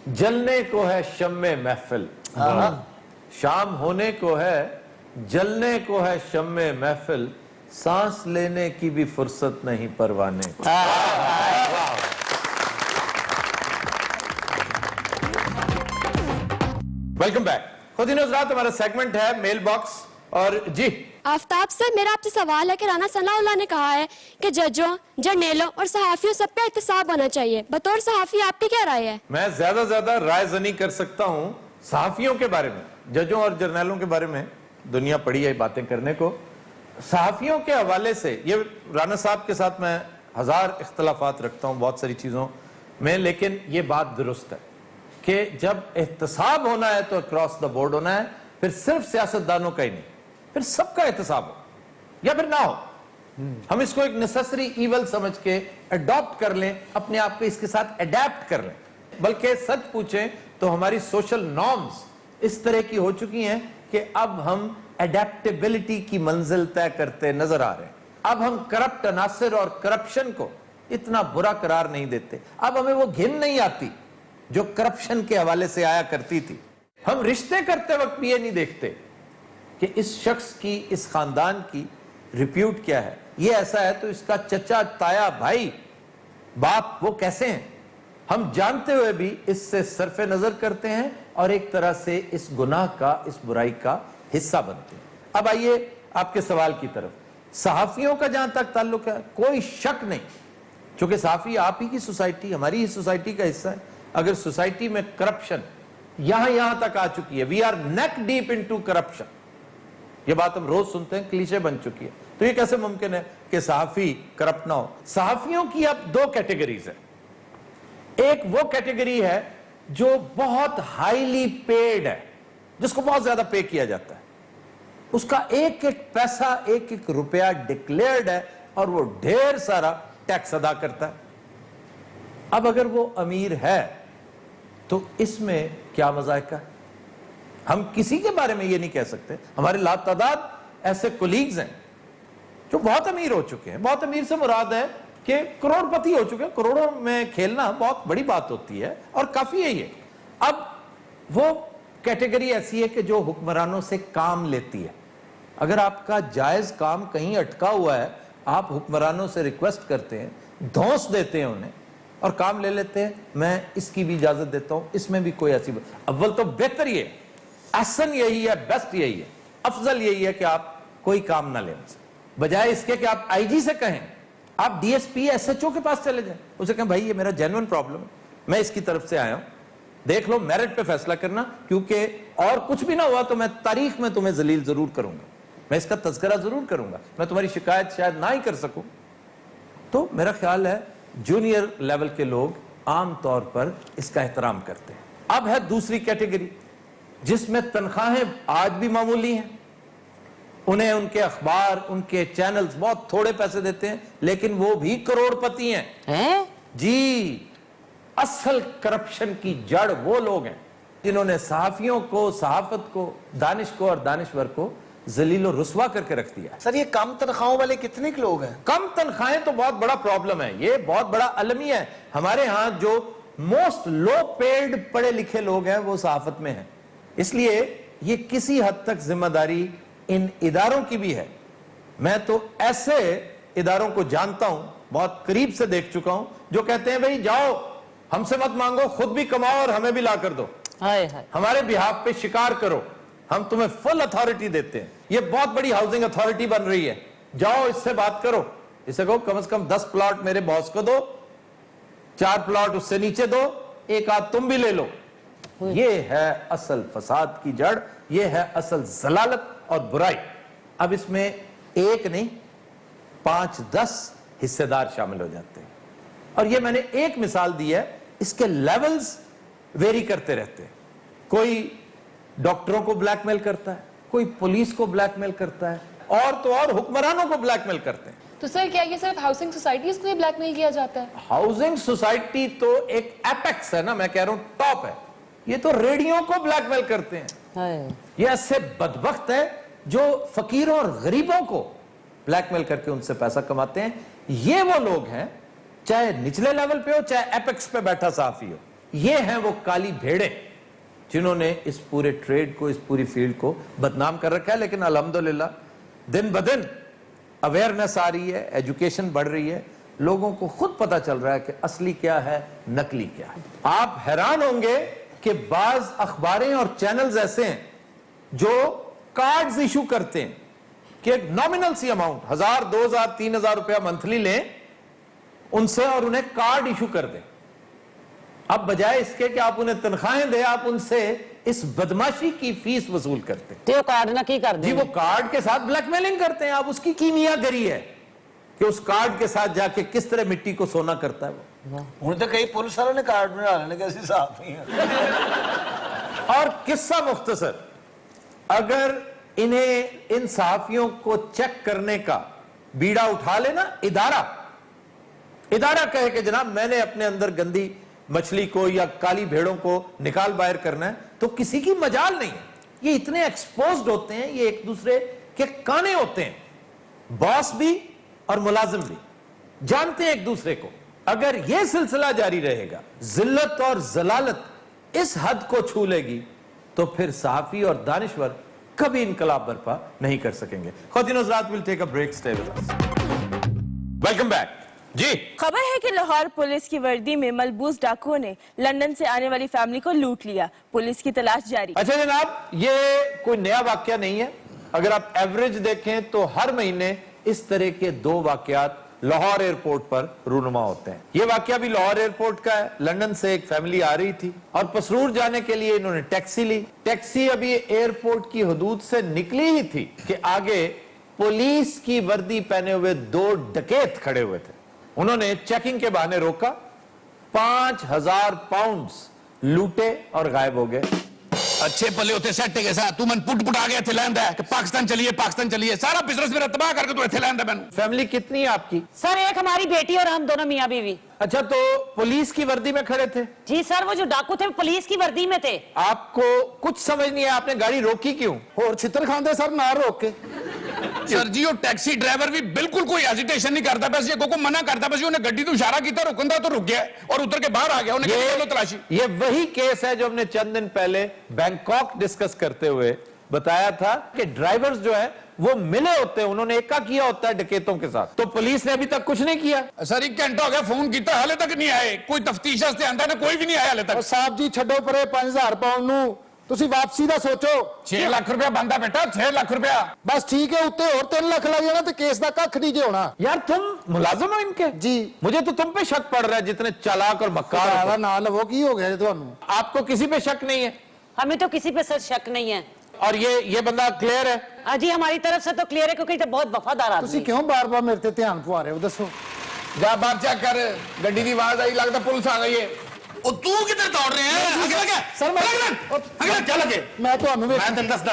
جلنے کو ہے شمع محفل, شام ہونے کو ہے جلنے کو ہے شمع محفل, سانس لینے کی بھی فرصت نہیں پروانے کو. Welcome back. خودین حضرات ہمارا سیگمنٹ ہے میل باکس. اور جی آفتاب سر, میرا آپ سے سوال ہے کہ رانا ثناء اللہ نے کہا ہے کہ ججوں, جرنیلوں اور صحافیوں سب پہ احتساب ہونا چاہیے. بطور صحافی آپ کی کیا رائے ہے؟ میں زیادہ رائے زنی کر سکتا ہوں صحافیوں کے بارے میں, ججوں اور جرنیلوں کے بارے میں دنیا پڑی ہے باتیں کرنے کو. صحافیوں کے حوالے سے یہ رانا صاحب کے ساتھ میں 1000 اختلافات رکھتا ہوں بہت ساری چیزوں میں, لیکن یہ بات درست ہے کہ جب احتساب ہونا ہے تو اکراس دا بورڈ ہونا ہے. پھر صرف سیاستدانوں کا ہی نہیں, پھر سب کا احتساب ہو یا پھر نہ ہو. ہم اس کو ایک نیسیسری ایول سمجھ کے اڈاپٹ کر لیں, اپنے آپ کو اس کے ساتھ اڈیپٹ کر لیں. بلکہ سچ پوچھیں تو ہماری سوشل نارمز اس طرح کی ہو چکی ہیں کہ اب ہم اڈیپٹیبلٹی کی منزل طے کرتے نظر آ رہے ہیں. اب ہم کرپٹ عناصر اور کرپشن کو اتنا برا قرار نہیں دیتے. اب ہمیں وہ گھن نہیں آتی جو کرپشن کے حوالے سے آیا کرتی تھی. ہم رشتے کرتے وقت بھی یہ نہیں دیکھتے کہ اس شخص کی, اس خاندان کی ریپیوٹ کیا ہے. یہ ایسا ہے تو اس کا چچا, تایا, بھائی, باپ وہ کیسے ہیں. ہم جانتے ہوئے بھی اس سے صرف نظر کرتے ہیں اور ایک طرح سے اس گناہ کا, اس برائی کا حصہ بنتے ہیں. اب آئیے آپ کے سوال کی طرف. صحافیوں کا جہاں تک تعلق ہے کوئی شک نہیں, چونکہ صحافی آپ ہی کی سوسائٹی, ہماری ہی سوسائٹی کا حصہ ہے. اگر سوسائٹی میں کرپشن یہاں تک آ چکی ہے, we are neck deep into corruption, یہ بات ہم روز سنتے ہیں, کلیشے بن چکی ہے, تو یہ کیسے ممکن ہے کہ صحافی کرپٹ نہ ہو. صحافیوں کی اب 2 کیٹیگریز ہیں. ایک وہ کیٹیگری ہے جو بہت ہائیلی پیڈ ہے, جس کو بہت زیادہ پے کیا جاتا ہے, اس کا ایک ایک پیسہ, ایک ایک روپیہ ڈکلیئرڈ ہے اور وہ ڈھیر سارا ٹیکس ادا کرتا ہے. اب اگر وہ امیر ہے تو اس میں کیا مذائقہ ہے؟ ہم کسی کے بارے میں یہ نہیں کہہ سکتے. ہمارے لاتعداد ایسے کولیگز ہیں جو بہت امیر ہو چکے ہیں. بہت امیر سے مراد ہے کہ کروڑ پتی ہو چکے ہیں. کروڑوں میں کھیلنا بہت بڑی بات ہوتی ہے اور کافی ہے یہ. اب وہ کیٹیگری ایسی ہے کہ جو حکمرانوں سے کام لیتی ہے. اگر آپ کا جائز کام کہیں اٹکا ہوا ہے, آپ حکمرانوں سے ریکویسٹ کرتے ہیں, دھونس دیتے ہیں انہیں اور کام لے لیتے ہیں, میں اس کی بھی اجازت دیتا ہوں, اس میں بھی کوئی ایسی بات. اول تو بہتر یہ, احسن یہی ہے, بیسٹ یہی ہے, افضل یہی ہے کہ آپ کوئی کام نہ لیں بجائے اس کے کہ آپ آئی جی سے کہیں, آپ D S P, S H O کے پاس چلے جائیں, اسے کہیں بھائی یہ میرا جینوئن پرابلم ہے, میں اس کی طرف سے آیا ہوں, دیکھ لو, میرٹ پہ فیصلہ کرنا, کیونکہ اور کچھ بھی نہ ہوا تو میں تاریخ میں تمہیں ذلیل ضرور کروں گا, میں اس کا تذکرہ ضرور کروں گا, میں تمہاری شکایت شاید نہ ہی کر سکوں. تو میرا خیال ہے جونیئر لیول کے لوگ عام طور پر اس کا احترام کرتے ہیں. اب ہے دوسری کیٹیگری جس میں تنخواہیں آج بھی معمولی ہیں, انہیں ان کے اخبار, ان کے چینلز بہت تھوڑے پیسے دیتے ہیں, لیکن وہ بھی کروڑپتی ہیں. جی, اصل کرپشن کی جڑ وہ لوگ ہیں جنہوں نے صحافیوں کو, صحافت کو, دانش کو اور دانشور کو ذلیل و رسوا کر کے رکھ دیا. سر یہ کم تنخواہوں والے کتنے لوگ ہیں؟ کم تنخواہیں تو بہت بڑا پرابلم ہے, یہ بہت بڑا المیہ ہے. ہمارے ہاں جو موسٹ لو پیڈ پڑھے لکھے لوگ ہیں وہ صحافت میں ہیں. اس لیے یہ کسی حد تک ذمہ داری ان اداروں کی بھی ہے. میں تو ایسے اداروں کو جانتا ہوں, بہت قریب سے دیکھ چکا ہوں, جو کہتے ہیں بھئی جاؤ ہم سے مت مانگو, خود بھی کماؤ اور ہمیں بھی لا کر دو, ہمارے بہاف پہ شکار کرو, ہم تمہیں فل اتھارٹی دیتے ہیں. یہ بہت بڑی ہاؤسنگ اتھارٹی بن رہی ہے, جاؤ اس سے بات کرو, اسے کہو کم از کم 10 پلاٹ میرے باس کو دو, 4 پلاٹ اس سے نیچے دو, ایک آدھ تم بھی لے لو. یہ ہے اصل فساد کی جڑ, یہ ہے اصل ضلالت اور برائی. اب اس میں ایک نہیں 5-10 حصے دار شامل ہو جاتے ہیں. اور یہ میں نے ایک مثال دی ہے, اس کے لیولز ویری کرتے رہتے ہیں. کوئی ڈاکٹروں کو بلیک میل کرتا ہے, کوئی پولیس کو بلیک میل کرتا ہے, اور تو اور حکمرانوں کو بلیک میل کرتے ہیں. تو سر کیا یہ صرف ہاؤسنگ سوسائٹیز کو ہی بلیک میل کیا جاتا ہے؟ ہاؤسنگ سوسائٹی تو ایک ایپیکس ہے نا, میں کہہ رہا ہوں ٹاپ ہے. یہ تو ریڈیو کو بلیک میل کرتے ہیں. یہ ایسے بدبخت ہے جو فقیروں اور غریبوں کو بلیک میل کر کے ان سے پیسہ کماتے ہیں. یہ وہ لوگ ہیں, چاہے نچلے لیول پہ ہو چاہے ایپیکس پہ بیٹھا صحافی ہو, یہ ہیں وہ کالی بھیڑیں جنہوں نے اس پورے ٹریڈ کو, اس پوری فیلڈ کو بدنام کر رکھا ہے. لیکن الحمدللہ دن بدن اویئرنس آ رہی ہے, ایجوکیشن بڑھ رہی ہے, لوگوں کو خود پتا چل رہا ہے کہ اصلی کیا ہے, نقلی کیا ہے. آپ حیران ہوں گے کہ بعض اخباریں اور چینلز ایسے ہیں جو کارڈز ایشو کرتے ہیں کہ ایک نامنل سی اماؤنٹ 1000, 2000, 3000 روپیہ منتھلی لیں ان سے اور انہیں کارڈ ایشو کر دیں. اب بجائے اس کے کہ آپ انہیں تنخواہیں دیں, آپ ان سے اس بدماشی کی فیس وصول کرتے ہیں. تو کارڈ نہ کی کر دیں. جی وہ کارڈ کے ساتھ بلیک میلنگ کرتے ہیں. آپ اس کی کیمیا گری ہے کہ اس کارڈ کے ساتھ جا کے کس طرح مٹی کو سونا کرتا ہے وہ. ہوں تو کئی پولیس والوں نے کارڈ بنا لینے کے ایسی صاف ہی ہیں. اور قصہ مختصر, اگر انہیں ان صحافیوں کو چیک کرنے کا بیڑا اٹھا لینا ادارہ کہے کہ جناب میں نے اپنے اندر گندی مچھلی کو یا کالی بھیڑوں کو نکال باہر کرنا ہے, تو کسی کی مجال نہیں ہے. یہ اتنے ایکسپوزڈ ہوتے ہیں, یہ ایک دوسرے کے کانے ہوتے ہیں, باس بھی اور ملازم بھی جانتے ہیں ایک دوسرے کو. اگر یہ سلسلہ جاری رہے گا, ذلت اور ضلالت اس حد کو چھو لے گی, تو پھر صحافی اور دانشور کبھی انقلاب برپا نہیں کر سکیں گے. خواتین و حضرات, we'll take a break, stay with us. Welcome back. جی خبر ہے کہ لاہور پولیس کی وردی میں ملبوس ڈاکوؤں نے لندن سے آنے والی فیملی کو لوٹ لیا. پولیس کی تلاش جاری. اچھا جناب, یہ کوئی نیا واقعہ نہیں ہے. اگر آپ ایوریج دیکھیں تو ہر مہینے اس طرح کے 2 واقعات لاہور ایئرپورٹ پر رونما ہوتے ہیں. یہ واقعہ بھی لاہور ایئرپورٹ کا ہے. لندن سے ایک فیملی آ رہی تھی اور پسرور جانے کے لیے انہوں نے ٹیکسی لی. ٹیکسی ابھی ایئرپورٹ کی حدود سے نکلی ہی تھی کہ آگے پولیس کی وردی پہنے ہوئے 2 ڈکیت کھڑے ہوئے تھے. انہوں نے چیکنگ کے بہانے روکا, 5000 پاؤنڈز لوٹے اور غائب ہو گئے. اچھے پلے ہوتے سیٹ کے ساتھ تو من پٹ آ گیا تھے لیندا ہے کہ پاکستان چلیے سارا بزنس میرا تباہ کر کے تو ایتھے لیندا میں. فیملی کتنی ہے آپ کی؟ سر ایک ہماری بیٹی اور ہم دونوں میاں بیوی. اچھا, تو پولیس کی وردی میں کھڑے تھے؟ جی سر, وہ جو ڈاکو تھے پولیس کی وردی میں تھے. آپ کو کچھ سمجھ نہیں ہے, آپ نے گاڑی روکی کیوں؟ اور چھتر کھاندے سر نہ روک کے. سر جی وہ ٹیکسی ڈرائیور بھی بالکل کوئی ہیزیٹیشن نہیں کرتا, بس یہ کو منع کرتا, بس انہیں گڈی تو اشارہ کیتا, رکن تو رک گیا اور اتر کے باہر آ گیا. انہیں کہا چلو تلاشی. یہ وہی کیس ہے جو ہم نے چند دن پہلے بینکاک ڈسکس کرتے ہوئے بتایا تھا کہ ڈرائیورز جو ہے وہ ملے ہوتے ہیں, انہوں نے ایکا کیا ہوتا ہے ڈکیتوں کے ساتھ. تو پولیس نے ابھی تک کچھ نہیں کیا. سر 1 گھنٹہ ہو گیا فون کیتا, حالے تک نہیں آئے. کوئی تفتیش سے آندا نا, کوئی بھی نہیں آیا حالے تک. صاحب جی چھڈو پرے 5000 پاؤنڈ نو, تسی واپسی دا سوچو. 6 لاکھ روپیہ بندا بیٹا, 6 لاکھ روپیہ. بس ٹھیک ہے, اتنے اور 3 لاکھ لگ جانا تے کیس دا ککھ نہیں جے ہونا. یار تم ملازم ہو ان کے؟ جی. مجھے تو تم پہ شک پڑ رہا ہے, جتنے چالاک اور مکار ہو. نہ لو کی ہو گیا تانوں. آپ کو کسی پہ شک نہیں ہے؟ ہمیں تو کسی پہ سر شک نہیں ہے. اور یہ بندہ کلیئر ہے؟ ہاں جی, ہماری طرف سے تو کلیئر ہے, کیونکہ یہ بہت وفادار آدمی. تسی کیوں بار بار میرے تے دھیان پوا رہے ہو, دسو. جا باہر چیک کر, گڈی دی آواز آئی, لگتا پولیس آ گئی ہے. او تو کدھر دوڑ رہے ہیں؟ اگے لگے سر اگے کیا لگے؟ میں تانوں میں تینوں دسدا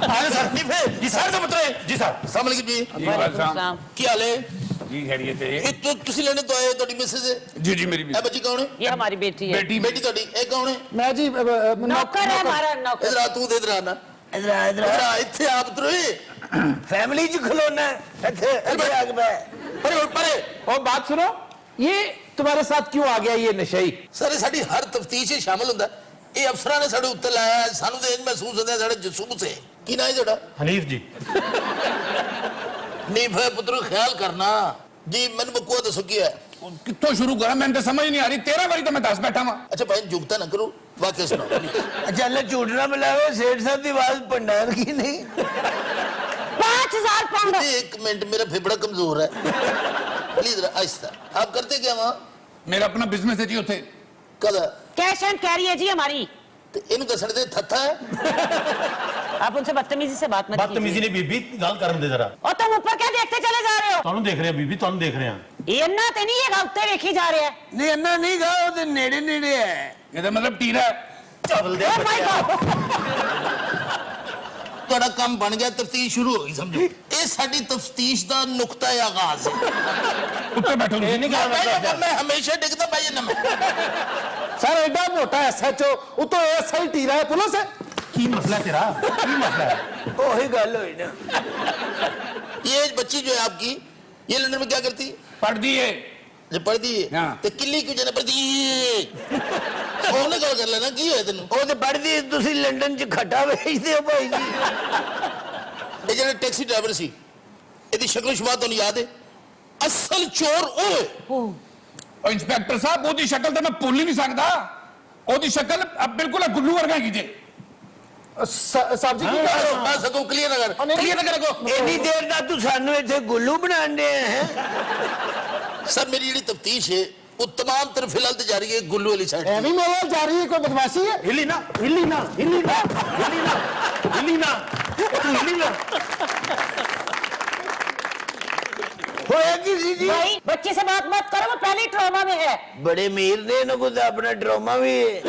ਆਏ ਸਰ ਨਹੀਂ ਫੇ ਜੀ ਸਰ ਤੋਂ ਪੁੱਤਰੇ ਜੀ ਸਰ ਅਸਲਾਮ ਅਲੈਕੁਮ ਜੀ ਕੀ ਹਾਲ ਹੈ जी खैरियत है ਇਹ ਤੁਸੀਂ ਲੈਣੇ ਤੋਂ ਆਏ ਹੋ ਤੁਹਾਡੀ ਮਿਸਿਸ ਹੈ जी जी मेरी ਇਹ ਬੱਚੀ ਕੌਣ ਹੈ ये हमारी बेटी है बेटी ਬੇਟੀ ਤੁਹਾਡੀ ਇਹ ਕੌਣ ਹੈ मैं जी नौकर है हमारा नौकर ਇਧਰ ਆ ਤੂੰ ਦੇ ਇਧਰ ਆ ਨਾ ਇਧਰ ਆ ਇਧਰ ਇਧਰ ਆ ਇੱਥੇ ਆਪ ਤੁਰੇ ਫੈਮਿਲੀ ਚ ਖਲੋਣਾ ਇੱਥੇ ਇੱਥੇ ਆ ਕੇ ਬੈ ਪਰੇ ਪਰੇ और बात सुनो, ये तुम्हारे साथ क्यों आ गया ये नशई? ਸਰ ਇਹ ਸਾਡੀ ਹਰ ਤਫਤੀਸ਼ ਵਿੱਚ ਸ਼ਾਮਲ ਹੁੰਦਾ ਇਹ ਅਫਸਰਾਂ ਨੇ ਸਾਡੇ ਉੱਤੇ ਲਾਇਆ ਹੈ, ਸਾਨੂੰ ਤੇ ਇਹ ਮਹਿਸੂਸ ਹੁੰਦਾ ਸਾਡੇ ਜਸੂਸ ਹੈ ਕੀ ਨਾ ਹੈ ਤੁਹਾਡਾ हनीफ जी ਨਹੀਂ ਫੇ ਪੁੱਤਰ ਖਿਆਲ ਕਰਨਾ ਜੀ ਮੈਨੂੰ ਬਕੂਆ ਦੱਸੋ ਕੀ ਹੈ कितों शुरू करा मैंने तो समझ नहीं आ रही 13 बारी तो मैं 10 बैठा हुआ ਅੱਛਾ ਭਾਈ ਜੁਗਤਾ ਨਾ ਕਰੋ ਵਾਕਿਆ ਸੁਣਾਓ ਅੱਛਾ ਲੈ ਝੂਠ ਨਾ ਮਿਲਾਵੇ ਸੇਠ ਸਾਹਿਬ ਦੀ ਆਵਾਜ਼ ਭੰਡਾਰ ਕੀ ਨਹੀਂ 5000 पाउंड एक मिनट मेरा फेफड़ा कमजोर है प्लीज आहिस्ता आप करते क्या वहाँ मेरा अपना बिजनेस है जी उथे कदा कैश एंड कैरी है जी हमारी ਇਹਨੂੰ ਦੱਸਣ ਦੇ ਥੱਥਾ ਹੈ आप उनसे बदतमीजी से बात मत ਬਦਤਮੀਜ਼ੀ ਨਹੀਂ ਬੀਬੀ ਗੱਲ ਕਰਨ ਦੇ ਜ਼ਰਾ और तुम ऊपर क्या देखते चले जा रहे हो ਤੁਹਾਨੂੰ ਦੇਖ ਰਿਹਾ ਬੀਬੀ ਤੁਹਾਨੂੰ ਦੇਖ ਰਿਹਾ इन्ना ते नहीं है उत्ते देखी जा रहे हैं ਨਹੀਂ ਇੰਨਾ ਨਹੀਂ ਗਾ ਉਹਦੇ ਨੇੜੇ ਨੇੜੇ ਹੈ ਇਹਦਾ ਮਤਲਬ ਟੀਰਾ ਚੱਲ ਦੇ Oh my God! ਤੁਹਾਡਾ ਕੰਮ ਬਣ ਗਿਆ ਤਫਤੀਸ਼ ਸ਼ੁਰੂ ਹੋ ਗਈ ਸਮਝੋ ਇਹ ਸਾਡੀ ਤਫਤੀਸ਼ ਦਾ ਨੁਕਤਾ ਆਗਾਜ਼ ਹੈ ਉੱਤੇ ਬੈਠੋ ਇਹ ਨਹੀਂ ਗੱਲ ਮੈਂ ਹਮੇਸ਼ਾ ਡਿੱਗਦਾ ਪਈ ਜਾਂਦਾ ਮੈਂ सर एडा मोटा एसएचओ उतो एसआई टीरा है पुलिस है ਕੀ ਮਸਲਾ ਤੇਰਾ ਕੀ ਮਸਲਾ है ਉਹੀ ਗੱਲ ਹੋਈ ਨਾ ये बच्ची जो है आपकी ये लंदन में क्या करती ਪੜ ਦੀਏ जो पढ़ती है हाँ। तो किल्ली क्यों जाना पड़ती है ਉਹਨੇ ਗੱਲ ਕਰ ਲੈਣਾ ਕੀ ਹੋਇਆ ਤੈਨੂੰ ਉਹ ਤੇ ਪੜਦੀ ਤੁਸੀਂ ਲੰਡਨ ਚ ਖੱਟਾ ਵੇਚਦੇ ਹੋ ਭਾਈ ਜੀ ਇਹ ਜਿਹੜਾ ਟੈਕਸੀ ਡਰਾਈਵਰ ਸੀ ਇਹਦੀ ਸ਼ਕਲ ਸ਼ਮਾਤ ਤੁਹਾਨੂੰ ਯਾਦ ਹੈ ਅਸਲ ਚੋਰ ਉਹ ਹੈ ਉਹ ਇੰਸਪੈਕਟਰ ਸਾਹਿਬ ਉਹਦੀ ਸ਼ਕਲ ਤਾਂ ਮੈਂ ਭੁੱਲ ਹੀ ਨਹੀਂ ਸਕਦਾ ਉਹਦੀ ਸ਼ਕਲ ਬਿਲਕੁਲ ਗੁੱਲੂ ਵਰਗਾ ਕੀ ਜੇ साहब जी की कह रहे हो ਬਸ ਤੂੰ ਕਲੀਅਰ ਨਾ ਕਰ ਕਲੀਅਰ ਨਾ ਕਰੋ ਇੰਨੀ ਦੇਰ ਦਾ ਤੂੰ ਸਾਨੂੰ ਇੱਥੇ ਗੁੱਲੂ ਬਣਾਉਂਦੇ ਹੈ ਸਰ ਮੇਰੀ ਜਿਹੜੀ ਤਫਤੀਸ਼ ਹੈ ਉਹ तमाम तरफ फिलहाल तो जा रही है गुल्लू वाली साइड एवी मोबाइल जा रही है कोई बदमाशी है हिली ना हिली ना हिली ना हिली ना हिली ना तू हिली ना ਹੋਇਆ ਕੀ ਸੀ ਜੀ भाई बच्चे से बात मत करो वो पहले ही ट्रॉमा में है ਬੜੇ ਅਮੀਰ ਨੇ ਇਹਨਾਂ ਕੋਲ ਤਾਂ ਆਪਣਾ ਡਰਾਮਾ ਵੀ ਹੈ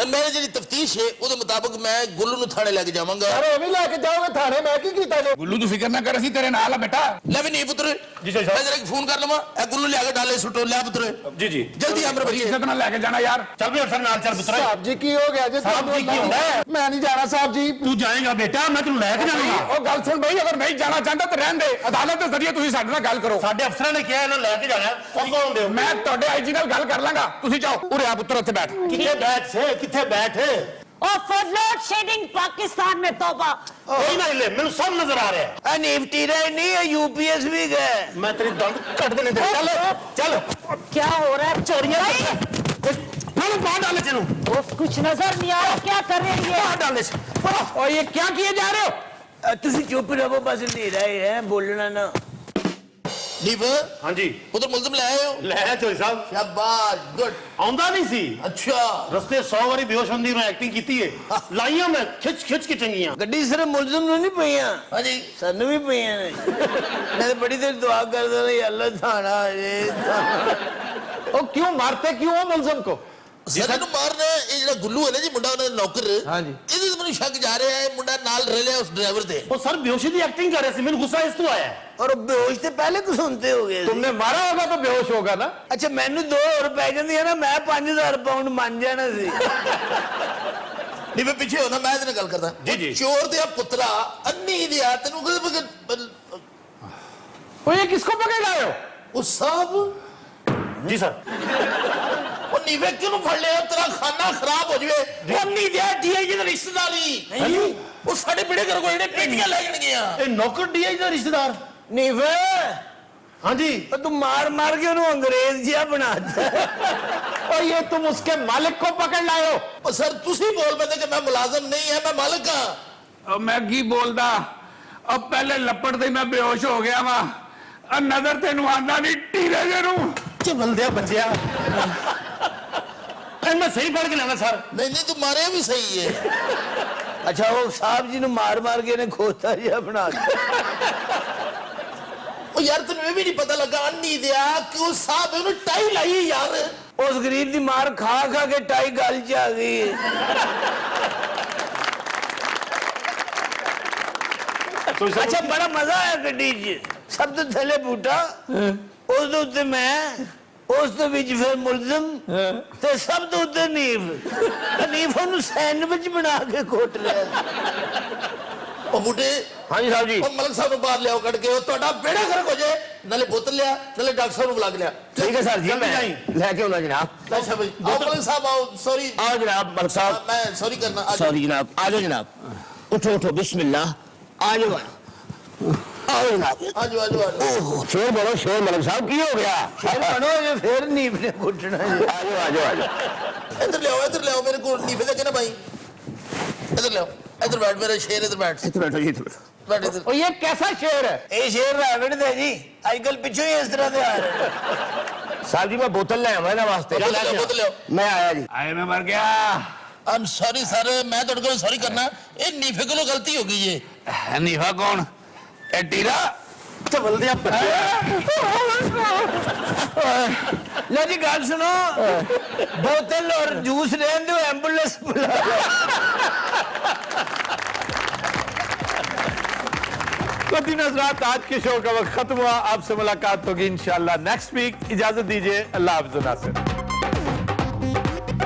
मेरी जी तफ्तीश है ਉਹਦੇ ਮੁਤਾਬਕ ਮੈਂ ਗੁੱਲੂ ਨੂੰ ਥਾਣੇ ਲੈ ਕੇ ਜਾਵਾਂਗਾ अरे एवी लेके जाओगे थाने मैं की कीता जो ਗੁੱਲੂ ਤੂੰ ਫਿਕਰ ਨਾ ਕਰ ਅਸੀਂ ਤੇਰੇ ਨਾਲ ਆ ਬੇਟਾ ਲੈ ਵੀ ਨਹੀਂ ਪੁੱਤਰ ਜੀ ਸਾਹਿਬ ਮੈਂ ਜਰਾ ਫੋਨ ਕਰ ਲਵਾਂ ਇਹ ਗੁੱਲੂ ਲਿਆ ਕੇ ਡਾਲੇ ਸੁੱਟੋ ਲੈ ਪੁੱਤਰ ਜੀ ਜੀ ਜਲਦੀ ਆ ਮੇਰੇ ਬੱਚੇ ਇੱਜ਼ਤ ਨਾਲ ਲੈ ਕੇ ਜਾਣਾ ਯਾਰ ਚੱਲ ਵੀ ਅਫਸਰ ਨਾਲ ਚੱਲ ਪੁੱਤਰ साहब जी की हो गया जी साहब जी की होता है? मैं नहीं जाना साहब जी ਤੂੰ ਜਾਏਗਾ ਬੇਟਾ ਮੈਂ ਤੈਨੂੰ ਲੈ ਕੇ ਜਾਵਾਂਗਾ ਉਹ ਗੱਲ ਸੁਣ ਬਈ ਅਗਰ ਨਹੀਂ ਜਾਣਾ ਚਾਹੁੰਦਾ ਤਾਂ ਰਹਿਣ ਦੇ ਅਦਾਲਤ ਦੇ ਜ਼ਰੀਏ ਤੁਸੀਂ ਸਾਡੇ ਨਾਲ ਗੱਲ ਕਰੋ ਸਾਡੇ ਅਫਸਰਾਂ ਨੇ ਕਿਹਾ ਇਹਨਾਂ ਲੈ ਕੇ ਜਾਣਾ ਤੁਸੀਂ ਕੌਣ ਹੁੰਦੇ ਹੋ ਮੈਂ ਤੁਹਾਡੇ ਆਈਜੀ ਨਾਲ ਗੱਲ ਕਰ ਲਾਂਗਾ ਤੁਸੀਂ ਜਾਓ ਉਰੇ ਆ ਪੁੱਤਰ ਉੱਥੇ ਬੈਠ ਕਿੱਥੇ ਬੈਠ ਸੇ ਕਿੱਥੇ ਬੈਠ और फॉर लोड शेडिंग पाकिस्तान में तौबा ਕੋਈ ਨਾ ਹਿੱਲੇ ਮੈਨੂੰ ਸਭ ਨਜ਼ਰ ਆ ਰਿਹਾ ਆ ਨਿਫਟੀ ਰਹੇ ਨਹੀਂ ਇਹ ਯੂਪੀਐਸ ਵੀ ਗਏ ਮੈਂ ਤੇਰੀ ਦੰਦ ਕੱਟ ਦੇਣੇ ਤੇ ਚੱਲ ਚੱਲ क्या हो रहा है ਚੋਰੀਆਂ भाई, ਫੜ ਬਾਹਰ ਡਾਲੇ ਚਨੂੰ उफ, कुछ नजर नहीं आ रहा क्या कर रही है ਬਾਹਰ ਡਾਲੇ और ये क्या किए जा रहे हो ਤੁਸੀਂ ਚੁੱਪ ਰਹੋ ਬਸ ਨਹੀਂ ਰਹੇ ਹੈ ਬੋਲਣਾ ਨਾ ਨੀਵ ਹਾਂਜੀ ਉਧਰ ਮੁਲਜ਼ਮ ਲੈ ਆਏ ਹੋ ਲੈ ਚੋਈ ਸਾਹਿਬ ਸ਼ਾਬਾਸ਼ ਗੁੱਡ ਆਉਂਦਾ ਨਹੀਂ ਸੀ ਅੱਛਾ ਰਸਤੇ 100 ਵਾਰੀ ਬੇਹੋਸ਼ ਹੁੰਦੀ ਮੈਂ ਐਕਟਿੰਗ ਕੀਤੀ ਹੈ ਲਾਈਆਂ ਮੈਂ ਖਿੱਚ ਖਿੱਚ ਕੇ ਚੰਗੀਆਂ ਗੱਡੀ ਸਿਰਫ ਮੁਲਜ਼ਮ ਨੂੰ ਨਹੀਂ ਪਈਆਂ ਹਾਂਜੀ ਸਾਨੂੰ ਵੀ ਪਈਆਂ ਨੇ ਮੈਂ ਤਾਂ ਬੜੀ ਦੇਰ ਦੁਆ ਕਰਦਾ ਰਿਹਾ ਅੱਲਾ ਥਾਣਾ ਜੇ ओ क्यों मारते क्यों हो मुलजम को? ਸਰ ਨੂੰ ਮਾਰਨਾ ਇਹ ਜਿਹੜਾ ਗੁੱਲੂ ਹੈ ਨਾ ਜੀ ਮੁੰਡਾ ਉਹਨਾਂ ਦਾ ਨੌਕਰ ਹਾਂਜੀ। ਇਹਦੇ ਤੇ ਮੈਨੂੰ ਸ਼ੱਕ ਜਾ ਰਿਹਾ ਹੈ ਮੁੰਡਾ ਨਾਲ ਰਲਿਆ ਉਸ ਡਰਾਈਵਰ ਦੇ ਉਹ ਸਰ ਬੇਹੋਸ਼ੀ ਦੀ ਐਕਟਿੰਗ ਕਰ ਰਿਹਾ ਸੀ ਮੈਨੂੰ ਗੁੱਸਾ ਇਸ ਤੋਂ ਆਇਆ ਔਰ बेहोश ਤੇ ਪਹਿਲੇ ਕੁ ਸੁਣਤੇ ਹੋ ਗਏ ਸੀ। तुमने मारा होगा तो बेहोश होगा ना। ਅੱਛਾ ਮੈਨੂੰ 2 ਹੋਰ ਪੈ ਜਾਂਦੀਆਂ ਨਾ ਮੈਂ 5000 ਪਾਉਂਡ ਮੰਨ ਜਾਣਾ ਸੀ ਨਹੀਂ ਮੈਂ ਪਿੱਛੇ ਹੋਣਾ ਮੈਂ ਇਹਦੇ ਨਾਲ ਗੱਲ ਕਰਦਾ ਜੀ। ਚੋਰ ਤੇ ਆ ਪੁੱਤਰਾ ਅੰਨੀ ਦੀ ਆ ਤੈਨੂੰ ओ ये किसको पकड़ लाए हो? ਉਹ ਸਾਹਿਬ ਜੀ ਸਰ ਉਹ ਨੀਵੇ ਕਿਉਂ ਫੜ ਲਿਆ ਤੇਰਾ ਖਾਨਾ ਖਰਾਬ ਹੋ ਜਵੇ ਉਹ ਅੰਨੀ ਦੀ ਡੀਆਈਜੀ ਦਾ ਰਿਸ਼ਤੇਦਾਰੀ ਉਹ ਸਾਡੇ ਬਿੜੇ ਘਰ ਕੋਲ ਜਿਹੜੇ ਪੇਟੀਆਂ ਲੈ ਜਾਣਗੇ ਆ ਇਹ ਨੌਕਰ ਡੀਆਈ ਦਾ ਰਿਸ਼ਤੇਦਾਰ ਨਹੀਂ ਵੇ ਹਾਂਜੀ ਉਹ ਤੂੰ ਮਾਰ ਮਾਰ ਕੇ ਉਹਨੂੰ ਅੰਗਰੇਜ਼ ਜਿਹਾ ਬਣਾ ਦਿੱਤਾ और ये तुम उसके मालिक को पकड़ लाए हो? ਉਹ ਸਰ ਤੁਸੀਂ ਬੋਲ ਪਏ ਕਿ ਮੈਂ ਮੁਲਾਜ਼ਮ ਨਹੀਂ ਹੈ ਮੈਂ ਮਾਲਕ ਹਾਂ अब मैं की बोलदा अब पहले लपड़ ते मैं बेहोश हो गया वा नजर तेन आंदा नहीं टीरे जे नू ਚਵਲਦਿਆ ਬੱਚਿਆ ਇਹ ਮੈਂ ਸਹੀ ਪੜ ਕੇ ਲੈਣਾ ਸਰ ਨਹੀਂ ਨਹੀਂ ਤੂੰ ਮਾਰਿਆ ਵੀ ਸਹੀ ਹੈ ਅੱਛਾ ਉਹ ਸਾਹਿਬ ਜੀ ਨੂੰ ਮਾਰ ਮਾਰ ਕੇ ਇਹਨੇ ਖੋਤਾ ਜਿਹਾ ਬਣਾ ਦਿੱਤਾ ਉਹ ਯਾਰ ਤੈਨੂੰ ਇਹ ਵੀ ਨਹੀਂ ਪਤਾ ਲੱਗਾ ਅੰਨੀ ਦਿਆ ਕਿਉਂ ਸਾਹਿਬ ਉਹਨੂੰ ਟਾਈ ਲਾਈ ਯਾਰ उस गरीब की मार खा खा के टाई गल च आ गई है। अच्छा बड़ा मजा आया गड्डी च सब तो थले बूटा उस दे उत्ते मैं उस दे विच फिर मुलजिम ते सब तो उत्ते नीफ हनीफ ओनू सैंडविच बना के कोट लिया। ਉਹ ਬੂਟੇ ਹਾਂਜੀ ਸਾਹਿਬ ਜੀ ਉਹ ਮਲਕ ਸਾਹਿਬ ਨੂੰ ਬਾਹਰ ਲਿਆਓ ਕੱਢ ਕੇ ਉਹ ਤੁਹਾਡਾ ਬੇੜਾ ਗਰਕ ਹੋ ਜਾਏ ਨਾਲੇ ਬੋਤਲ ਲਿਆ ਨਾਲੇ ਡਾਕਟਰ ਸਾਹਿਬ ਨੂੰ ਬੁਲਾ ਕੇ ਲਿਆ ठीक है सर जी मैं लेके आऊंगा जनाब। ਲੈ ਸਾਹਿਬ ਜੀ ਆਓ ਮਲਕ ਸਾਹਿਬ ਆਓ ਸੌਰੀ आओ जनाब मलिक साहब। ਮੈਂ ਸੌਰੀ ਕਰਨਾ ਅੱਜ सॉरी जनाब आ जाओ जनाब उठो उठो बिस्मिल्लाह आ जाओ आओ जनाब। ਆਜੋ ਆਜੋ ਆਜੋ शेर बोलो शेर मलिक साहब की हो गया शेर बनो ये फिर नींव ने घुटना आ जाओ ਇੱਧਰ ਲਿਆਓ ਮੇਰੇ ਕੋਲ ਨੀਫੇ ਦੇ ਕੇ ਨਾ ਭਾਈ ਇੱਧਰ ਲਿਆਓ ਇੱਧਰ ਬੈਠ ਮੇਰੇ ਸ਼ੇਰ ਇੱਧਰ ਬੈਠ इधर बैठो जी इधर ਬੈਠ ਇੱਧਰ और ये कैसा शेर है ये शेर रावण दे जी आजकल पिछो ही इस तरह दे आ रहे साहब जी मैं बोतल ले आया ना वास्ते बोतल लियाओ। मैं आया जी आए मैं मर गया ਆਮ ਸੌਰੀ ਸਰ ਮੈਂ ਤੁਹਾਡੇ ਕੋਲ ਸੌਰੀ ਕਰਨਾ ਇਹ ਨੀਫੇ ਕੋਲੋਂ ਗਲਤੀ ਹੋ ਗਈ ਏ ਨੀਫਾ ਕੌਣ ਇਹ ਟੀਰਾ चवल दिया लो जी गल सुनो बोतल और जूस रहने दो एम्बुलेंस बुला ख़वातीन हज़रात आज के शो का वक्त खत्म हुआ। आपसे मुलाकात होगी इंशाल्लाह नेक्स्ट वीक। इजाजत दीजिए। अल्लाह हाफ़िज़ नासिर।